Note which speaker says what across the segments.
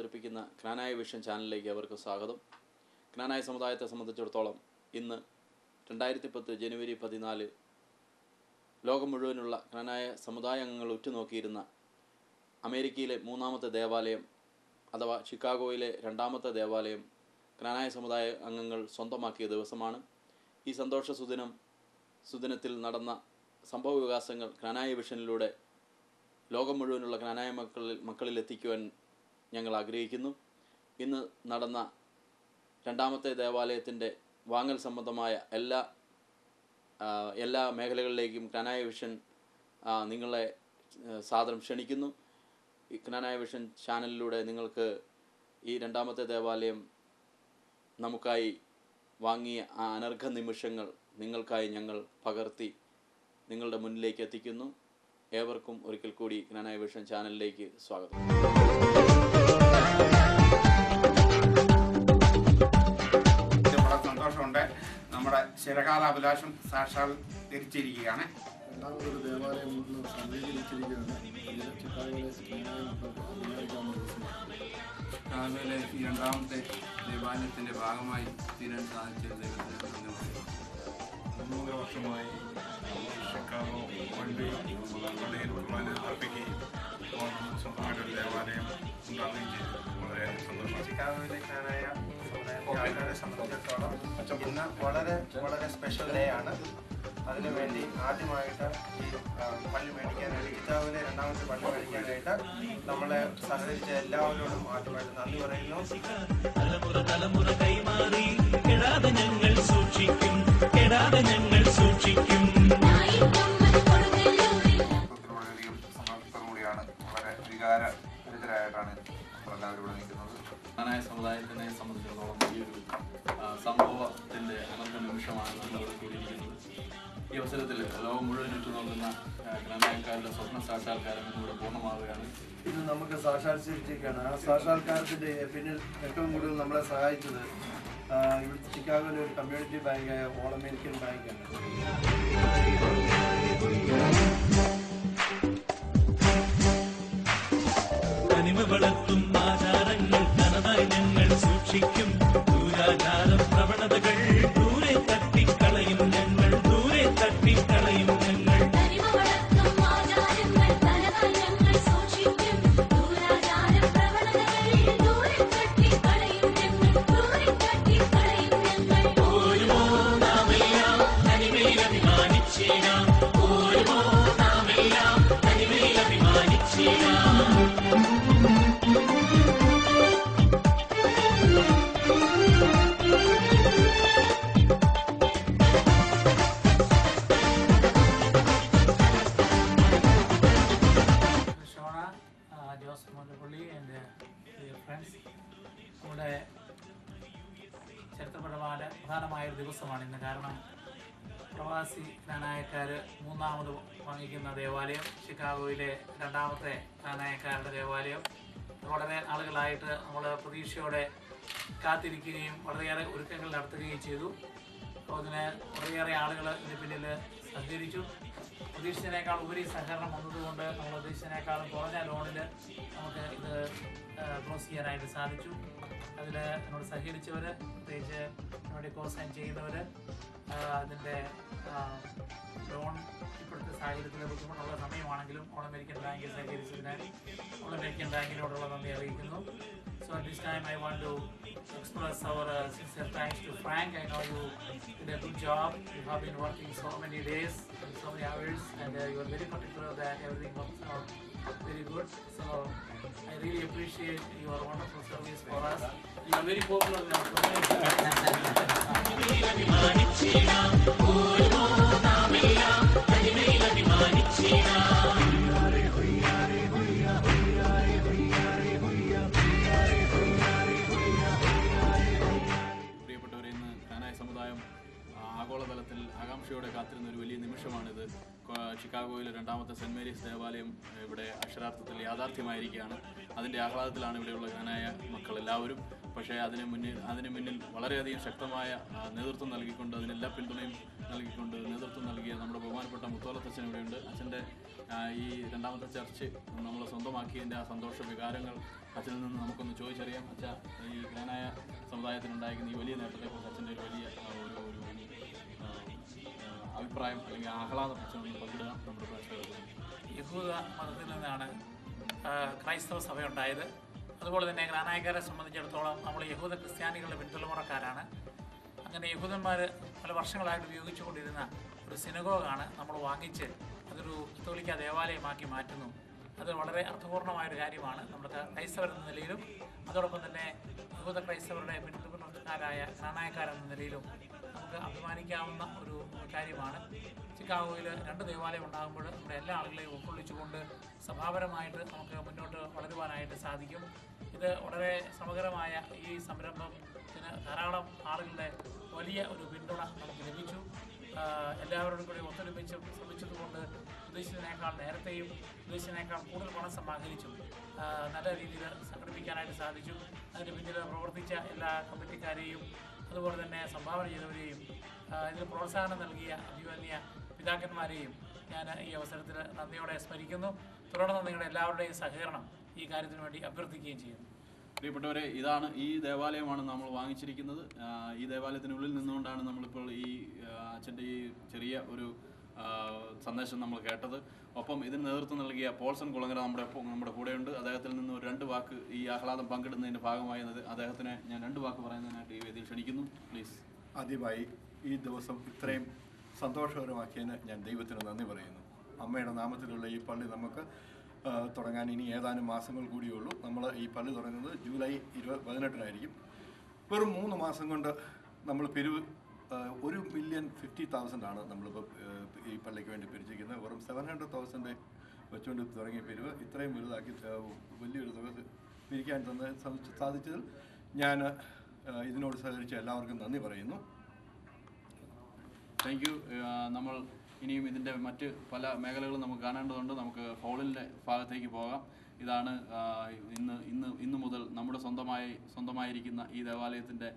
Speaker 1: അവതരിപ്പിക്കുന്ന ക്നാനായ വിഷൻ ചാനലിലേക്ക് അവർക്ക് സ്വാഗതം. ക്നാനായ സമുദായത്തെ സംബന്ധിച്ചിടത്തോളം ഇന്ന് 2010 ജനുവരി 14 ലോകം മുഴുവനുള്ള ക്നാനായ സമുദായ അംഗങ്ങൾ ഉറ്റുനോക്കിയിരുന്ന അമേരിക്കയിലെ മൂന്നാമത്തെ ദേവാലയം അഥവാ ചിക്കാഗോയിലെ രണ്ടാമത്തെ ദേവാലയം ക്നാനായ സമുദായ അംഗങ്ങൾ സ്വന്തമാക്കിയ ദിവസമാണ്. ഈ സന്തോഷ സുദിനത്തിൽ നടന്ന സംഭവ വികാസങ്ങൾ ക്നാനായ വിഷനിലൂടെ ലോകം മുഴുവനുള്ള ക്നാനായ മക്കളിൽ എത്തിക്കുവാൻ ഞങ്ങൾ ആഗ്രഹിക്കുന്നു. ഇന്ന് നടന്ന രണ്ടാമത്തെ ദേവാലയത്തിൻ്റെ വാങ്ങൽ സംബന്ധമായ എല്ലാ മേഖലകളിലേക്കും ക്നാനായ വിഷൻ നിങ്ങളെ സാദരം ക്ഷണിക്കുന്നു. ഈ ക്നാനായ വിഷൻ ചാനലിലൂടെ നിങ്ങൾക്ക് ഈ രണ്ടാമത്തെ ദേവാലയം നമുക്കായി വാങ്ങിയ ആ അനർഘ നിമിഷങ്ങൾ നിങ്ങൾക്കായി ഞങ്ങൾ പകർത്തി നിങ്ങളുടെ മുന്നിലേക്ക് എത്തിക്കുന്നു. ഏവർക്കും ഒരിക്കൽ കൂടി ക്നാനായ വിഷൻ ചാനലിലേക്ക് സ്വാഗതം.
Speaker 2: സന്തോഷമുണ്ട്. നമ്മുടെ ചിരകാല അഭിലാഷം സാക്ഷാത്കരിച്ചിരിക്കുകയാണ്.
Speaker 3: രണ്ടാമതൊരു ദേവാലയം സജ്ജീകരിച്ചിരിക്കുകയാണ്.
Speaker 4: ചിക്കാഗോയിലെ ഈ രണ്ടാമത്തെ ദേവാലയത്തിൻ്റെ ഭാഗമായി തീരാൻ സാധിച്ച ദൈവത്തിന് നന്ദി പറയുന്നു.
Speaker 3: 3 വർഷമായി ചിക്കാഗോ പള്ളിയിൽ കുർബാന അർപ്പിക്കുകയും സ്വന്തമായിട്ട് ഒരു ദേവാലയം ഉണ്ടാവുകയും ചെയ്തു. വളരെ സന്തോഷം.
Speaker 5: ചിക്കാഗോയിലെ ക്നാനായ ആൾക്കാരെ സംബന്ധിച്ചിടത്തോളം ഇന്ന് വളരെ സ്പെഷ്യൽ ഡേ ആണ്. അതിനുവേണ്ടി ആദ്യമായിട്ട് ഈ പള്ളി മേടിക്കാനായിട്ട് ചിക്കാഗോയിലെ രണ്ടാമത്തെ പള്ളി മേടിക്കാനായിട്ട് നമ്മളെ സഹകരിച്ച എല്ലാവരോടും ആദ്യമായിട്ട് നന്ദി പറയുന്നു.
Speaker 6: തലമുറ കൈമാറി കെടാതെ ഞങ്ങൾ സൂക്ഷിക്കും, കെടാതെ ഞങ്ങൾ സൂക്ഷിക്കും.
Speaker 4: വളരെയധികം സന്തോഷത്തോടുകൂടിയാണ്, വളരെ വികാരഭരിതരായിട്ടാണ് നമ്മളെല്ലാവരും ഇവിടെ നിൽക്കുന്നത്.
Speaker 1: ക്നാനായ സമുദായത്തിനെ സംബന്ധിച്ചിടത്തോളം വലിയൊരു സംഭവത്തിൻ്റെ അനർഘ നിമിഷമാണ് നമ്മളിവിടെ കൂടിയിരിക്കുന്നത്. ഈ അവസരത്തിൽ ലോകം മുഴുവൻ ഉറ്റുനോക്കുന്ന ക്നാനായക്കാരുടെ സ്വപ്ന സാക്ഷാത്കാരം ഇന്നിവിടെ പൂർണ്ണമാവുകയാണ്.
Speaker 5: ഇത് നമുക്ക് സാക്ഷാത്കരിച്ചിരിക്കുകയാണ്. ആ സാക്ഷാത്കാരത്തിൻ്റെ പിന്നിൽ ഏറ്റവും കൂടുതൽ നമ്മളെ സഹായിച്ചത് ഇവിടുത്തെ ചിക്കാഗോയിലെ ഒരു കമ്മ്യൂണിറ്റി ബാങ്കായ ഓൾ അമേരിക്കൻ ബാങ്കാണ്.
Speaker 6: തനിമ വളർത്തും ആചാരങ്ങൾ തനതായി ഞങ്ങൾ സൂക്ഷിക്കും. ദൂരാചാര പ്രവണതകൾ ദൂരെ തട്ടിക്കളയും ഞങ്ങൾ, ദൂരെ തട്ടിക്കളയും ഞങ്ങൾ. ഓരോ നാമെല്ലാം തനിമയിൽ അഭിമാനിച്ചേരാം, ഓരോ നാമെല്ലാം തനിമയിൽ അഭിമാനിച്ചേരാം.
Speaker 7: ജോസഫ് മുല്ലപ്പള്ളി എൻ്റെ ഡിയർ ഫ്രണ്ട്സ്, നമ്മുടെ പ്രധാനമായൊരു ദിവസമാണ് ഇന്ന്. കാരണം പ്രവാസി ക്നാനായക്കാർ മൂന്നാമത് വാങ്ങിക്കുന്ന ദേവാലയം, ചിക്കാഗോയിലെ രണ്ടാമത്തെ ക്നാനായക്കാരുടെ ദേവാലയം, വളരെ നാളുകളായിട്ട് നമ്മൾ പ്രതീക്ഷയോടെ കാത്തിരിക്കുകയും വളരെയേറെ ഒരുക്കങ്ങൾ നടത്തുകയും ചെയ്തു. അപ്പോൾ അതിന് വളരെയേറെ ആളുകൾ ഇതിന് പിന്നിൽ സഹകരിച്ചു. പ്രതീക്ഷിച്ചതിനേക്കാൾ ഉപരി സഹകരണം വന്നതുകൊണ്ട് നമ്മൾ പ്രതീക്ഷിച്ചതിനേക്കാളും കുറഞ്ഞ ലോണിൽ നമുക്ക് ഇത് ക്ലോസ് ചെയ്യാനായിട്ട് സാധിച്ചു. അതിൽ എന്നോട് സഹകരിച്ചവർ, പ്രത്യേകിച്ച് എന്നോട് കോസൈൻ ചെയ്യുന്നവർ, അതിൻ്റെ ലോൺ ഇപ്പോഴത്തെ സാഹചര്യത്തിൽ ബുദ്ധിമുട്ടുള്ള സമയമാണെങ്കിലും ഓൾ അമേരിക്കൻ ബാങ്കിൽ സഹകരിച്ചതിനാൽ ഓൾ അമേരിക്കൻ ബാങ്കിനോടുള്ള നന്ദി അറിയിക്കുന്നു. So at this time I want to express our sincere thanks to Frank. I know you did a good job. You have been working so many days and so many hours, and you are very particular that everything works out very good. So I really appreciate your wonderful service for us. You are very popular in our community.
Speaker 1: പ്രിയപ്പെട്ടവരെ, ഇന്ന് ക്നാനായ സമുദായം ആഗോളതലത്തിൽ ആകാംക്ഷയോടെ കാത്തിരുന്ന ഒരു വലിയ നിമിഷമാണിത്. ചിക്കാഗോയിലെ രണ്ടാമത്തെ cent Mary's ദേവാലയം ഇവിടെ അക്ഷരാർത്ഥത്തിൽ യാഥാർത്ഥ്യമായിരിക്കുകയാണ്. അതിൻ്റെ ആഹ്ലാദത്തിലാണ് ഇവിടെയുള്ള ക്നാനായ മക്കളെല്ലാവരും. പക്ഷേ അതിന് മുന്നിൽ വളരെയധികം ശക്തമായ നേതൃത്വം നൽകിക്കൊണ്ട്, അതിനെല്ലാ പിന്തുണയും നൽകിക്കൊണ്ട് നേതൃത്വം നൽകിയ നമ്മുടെ ബഹുമാനപ്പെട്ട മുത്തോലത്തച്ഛൻ ഇവിടെയുണ്ട്. അച്ഛൻ്റെ ഈ രണ്ടാമത്തെ ചർച്ച് നമ്മൾ സ്വന്തമാക്കിയതിൻ്റെ ആ സന്തോഷ വികാരങ്ങൾ അച്ഛനിൽ നിന്ന് നമുക്കൊന്ന് ചോദിച്ചറിയാം. അച്ഛ, ഈ ജ്ഞാനായ സമുദായത്തിനുണ്ടായിരിക്കുന്ന ഈ വലിയ നേട്ടത്തെക്കുറിച്ച് അച്ഛൻ്റെ ഒരു വലിയ ഒരു അഭിപ്രായം അല്ലെങ്കിൽ ആഹ്ലാദം അച്ഛനൊന്ന് പങ്കിടുക നമ്മുടെ പ്രേക്ഷകർക്ക്.
Speaker 7: യഹൂദ മതത്തിൽ നിന്നാണ് ക്രൈസ്തവ സഭയുണ്ടായത്. അതുപോലെ തന്നെ ജ്ഞാനായക്കാരെ സംബന്ധിച്ചിടത്തോളം നമ്മൾ യഹൂദ ക്രിസ്ത്യാനികളുടെ പിന്തുടർക്കാരാണ്. അങ്ങനെ യഹൂദന്മാർ പല വർഷങ്ങളായിട്ട് ഉപയോഗിച്ചുകൊണ്ടിരുന്ന ഒരു സിനഗോഗാണ് നമ്മൾ വാങ്ങിച്ച് അതൊരു കത്തോലിക്ക ദേവാലയമാക്കി മാറ്റുന്നു. അത് വളരെ അർത്ഥപൂർണമായൊരു കാര്യമാണ് നമ്മുടെ ക്രൈസ്തവരെന്ന നിലയിലും അതോടൊപ്പം തന്നെ യഹൂദ ക്രൈസ്തവരുടെ പിന്തുടർക്കാരായ ജ്ഞാനായക്കാരെന്ന നിലയിലും നമുക്ക് അഭിമാനിക്കാവുന്ന ഒരു കാര്യമാണ്. ചിക്കാഗോയിൽ 2 ദേവാലയം ഉണ്ടാകുമ്പോൾ നമ്മുടെ എല്ലാ ആളുകളെയും ഉൾക്കൊള്ളിച്ചുകൊണ്ട് സഭാപരമായിട്ട് നമുക്ക് മുന്നോട്ട് വളരുവാനായിട്ട് സാധിക്കും. ഇത് വളരെ സമഗ്രമായ ഈ സംരംഭത്തിന് ധാരാളം ആളുകളുടെ വലിയ ഒരു പിന്തുണ നമുക്ക് ലഭിച്ചു. എല്ലാവരോടും കൂടി ഒത്തൊരുമിച്ച് ശ്രമിച്ചതുകൊണ്ട് ഉദ്ദേശിച്ചതിനേക്കാൾ നേരത്തെയും ഉദ്ദേശിച്ചതിനേക്കാൾ കൂടുതൽ പണം സമാഹരിച്ചും നല്ല രീതിയിൽ സംഘടിപ്പിക്കാനായിട്ട് സാധിച്ചു. അതിന് പിന്നിൽ പ്രവർത്തിച്ച എല്ലാ കമ്മിറ്റിക്കാരെയും അതുപോലെ തന്നെ സംഭാവന ചെയ്തവരെയും ഇതിൽ പ്രോത്സാഹനം നൽകിയ അഭിമന്യ പിതാക്കന്മാരെയും ഞാൻ ഈ അവസരത്തിൽ നന്ദിയോടെ സ്മരിക്കുന്നു. തുടർന്ന് നിങ്ങളുടെ എല്ലാവരുടെയും സഹകരണം ഈ കാര്യത്തിന് വേണ്ടി അഭ്യർത്ഥിക്കുകയും ചെയ്യുന്നു.
Speaker 1: പ്രിയപ്പെട്ടവരെ, ഇതാണ് ഈ ദേവാലയമാണ് നമ്മൾ വാങ്ങിച്ചിരിക്കുന്നത്. ഈ ദേവാലയത്തിനുള്ളിൽ നിന്നുകൊണ്ടാണ് നമ്മളിപ്പോൾ ഈ അച്ഛൻ്റെ ഈ ചെറിയ ഒരു സന്ദേശം നമ്മൾ കേട്ടത്. ഒപ്പം ഇതിന് നേതൃത്വം നൽകിയ പോൾസൺ കുളങ്ങര നമ്മുടെ കൂടെയുണ്ട്. അദ്ദേഹത്തിൽ നിന്ന് ഒരു 2 വാക്ക് ഈ ആഹ്ലാദം പങ്കിടുന്നതിൻ്റെ ഭാഗമായി അദ്ദേഹത്തിനെ ഞാൻ 2 വാക്ക് പറയുന്നതിനായിട്ട് ഈ വേദിയിൽ ക്ഷണിക്കുന്നു. പ്ലീസ്.
Speaker 8: ആദ്യമായി ഈ ദിവസം ഇത്രയും സന്തോഷകരമാക്കിയതിന് ഞാൻ ദൈവത്തിന് നന്ദി പറയുന്നു. അമ്മയുടെ നാമത്തിലുള്ള ഈ പള്ളി നമുക്ക് തുടങ്ങാൻ ഇനി ഏതാനും മാസങ്ങൾ കൂടിയുള്ളൂ. നമ്മൾ ഈ പള്ളി തുടങ്ങുന്നത് ജൂലൈ 18-നായിരിക്കും. വെറും 3 മാസം കൊണ്ട് നമ്മൾ പിരിവ് 1,50,000 നമ്മളിപ്പോൾ ഈ പള്ളിക്ക് വേണ്ടി പിരിച്ചിരിക്കുന്നത്. വെറും 700,000 വെച്ചുകൊണ്ട് തുടങ്ങിയ പിരിവ് ഇത്രയും വലുതാക്കി വലിയൊരു തുക പിരിക്കാൻ സാധിച്ചതിൽ ഞാൻ ഇതിനോട് സഹകരിച്ച എല്ലാവർക്കും നന്ദി പറയുന്നു.
Speaker 1: Thank you. നമ്മൾ ഇനിയും ഇതിൻ്റെ മറ്റ് പല മേഖലകളും നമുക്ക് കാണേണ്ടതുണ്ട്. നമുക്ക് ഹോളിൻ്റെ ഭാഗത്തേക്ക് പോകാം. ഇതാണ് ഇന്ന് മുതൽ നമ്മുടെ സ്വന്തമായിരിക്കുന്ന ഈ ദേവാലയത്തിൻ്റെ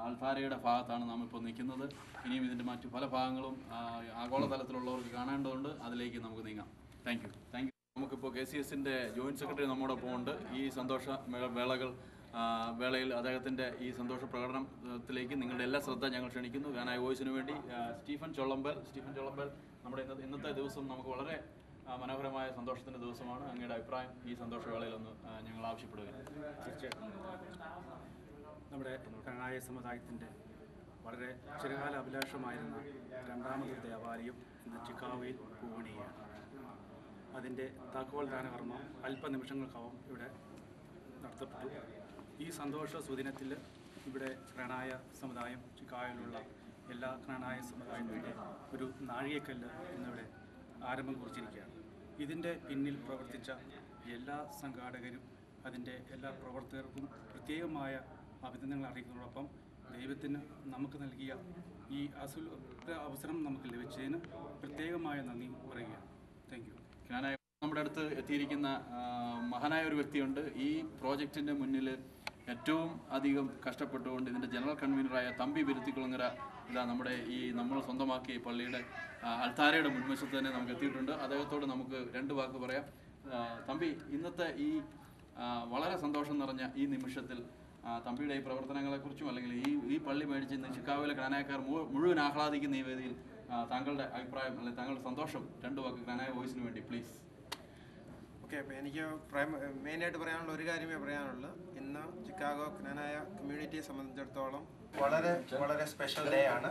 Speaker 1: അൾത്താരയുടെ ഭാഗത്താണ് നാം ഇപ്പോൾ നിൽക്കുന്നത്. ഇനിയും ഇതിൻ്റെ മറ്റു പല ഭാഗങ്ങളും ആഗോളതലത്തിലുള്ളവർക്ക് കാണേണ്ടതുണ്ട്. അതിലേക്ക് നമുക്ക് നീങ്ങാം. Thank you. നമുക്കിപ്പോൾ KCSൻ്റെ ജോയിൻറ്റ് സെക്രട്ടറി നമ്മോടൊപ്പം ഉണ്ട്. ഈ സന്തോഷ വേളയിൽ അദ്ദേഹത്തിൻ്റെ ഈ സന്തോഷ പ്രകടനത്തിലേക്ക് നിങ്ങളുടെ എല്ലാ ശ്രദ്ധ ഞങ്ങൾ ക്ഷണിക്കുന്നു. ജ്ഞാനായ വോയിസിന് വേണ്ടി സ്റ്റീഫൻ ചൊള്ളമ്പൽ, നമ്മുടെ ഇന്നത്തെ ദിവസം നമുക്ക് വളരെ മനോഹരമായ സന്തോഷത്തിൻ്റെ ദിവസമാണ്. അങ്ങയുടെ അഭിപ്രായം ഈ സന്തോഷവേളയിലൊന്ന് ഞങ്ങൾ ആവശ്യപ്പെടുകയാണ്.
Speaker 9: തീർച്ചയായിട്ടും നമ്മുടെ ജ്ഞാനായ സമുദായത്തിൻ്റെ വളരെ ചിരകാല അഭിലാഷമായിരുന്ന 2ാമതൊരു ദേവാലയം ഇന്ന് ചിക്കാഗോയിൽ പൂവണിയാണ്. അതിൻ്റെ താക്കോൽ ദാനകർമ്മം അല്പനിമിഷങ്ങൾക്കകം ഇവിടെ നടത്തപ്പെട്ടു. ഈ സന്തോഷ സുദിനത്തിൽ ഇവിടെ ജ്ഞാനായ സമുദായം ചിക്കാഗോയിലുള്ള എല്ലാ ജ്ഞാനായ സമുദായത്തിൻ്റെ ഒരു നാഴികക്കല്ല് ഇന്നിവിടെ ആരംഭം കുറിച്ചിരിക്കുകയാണ്. ഇതിൻ്റെ പിന്നിൽ പ്രവർത്തിച്ച എല്ലാ സംഘാടകരും അതിൻ്റെ എല്ലാ പ്രവർത്തകർക്കും പ്രത്യേകമായ അഭിനന്ദനങ്ങൾ അറിയിക്കുന്നതോടൊപ്പം ദൈവത്തിന് നമുക്ക് നൽകിയ ഈ അവസരം നമുക്ക് ലഭിച്ചതിന് പ്രത്യേകമായ നന്ദി പറയുകയാണ്. Thank you.
Speaker 1: നമ്മുടെ അടുത്ത് എത്തിയിരിക്കുന്ന മഹാനായ ഒരു വ്യക്തിയുണ്ട്. ഈ പ്രോജക്റ്റിൻ്റെ മുന്നിൽ ഏറ്റവും അധികം കഷ്ടപ്പെട്ടുകൊണ്ട് ഇതിൻ്റെ ജനറൽ കൺവീനറായ തമ്പി വിരുത്തിക്കുളങ്ങര നമ്മൾ സ്വന്തമാക്കിയ ഈ പള്ളിയുടെ അൾത്താരയുടെ മുൻവശത്ത് തന്നെ നമുക്ക് എത്തിയിട്ടുണ്ട്. അദ്ദേഹത്തോട് നമുക്ക് 2 വാക്ക് പറയാം. തമ്പി, ഇന്നത്തെ ഈ വളരെ സന്തോഷം നിറഞ്ഞ ഈ നിമിഷത്തിൽ തമ്പിയുടെ ഈ പ്രവർത്തനങ്ങളെക്കുറിച്ചും അല്ലെങ്കിൽ ഈ പള്ളി മേടിച്ച് ഇന്ന് ചിക്കാഗോയിലെ ജ്ഞാനായക്കാർ മുഴുവൻ ആഹ്ലാദിക്കുന്ന ഈ വേദിയിൽ താങ്കളുടെ അഭിപ്രായം അല്ലെങ്കിൽ താങ്കളുടെ സന്തോഷം 2 വാക്ക് ജ്ഞാനായ വോയിസിന് വേണ്ടി പ്ലീസ്.
Speaker 5: ഓക്കെ, അപ്പോൾ എനിക്ക് മെയിനായിട്ട് പറയാനുള്ള ഒരു കാര്യമേ പറയാനുള്ളൂ. ഇന്ന് ചിക്കാഗോ ജ്ഞാനായ കമ്മ്യൂണിറ്റിയെ സംബന്ധിച്ചിടത്തോളം വളരെ വളരെ സ്പെഷ്യൽ ഡേ ആണ്.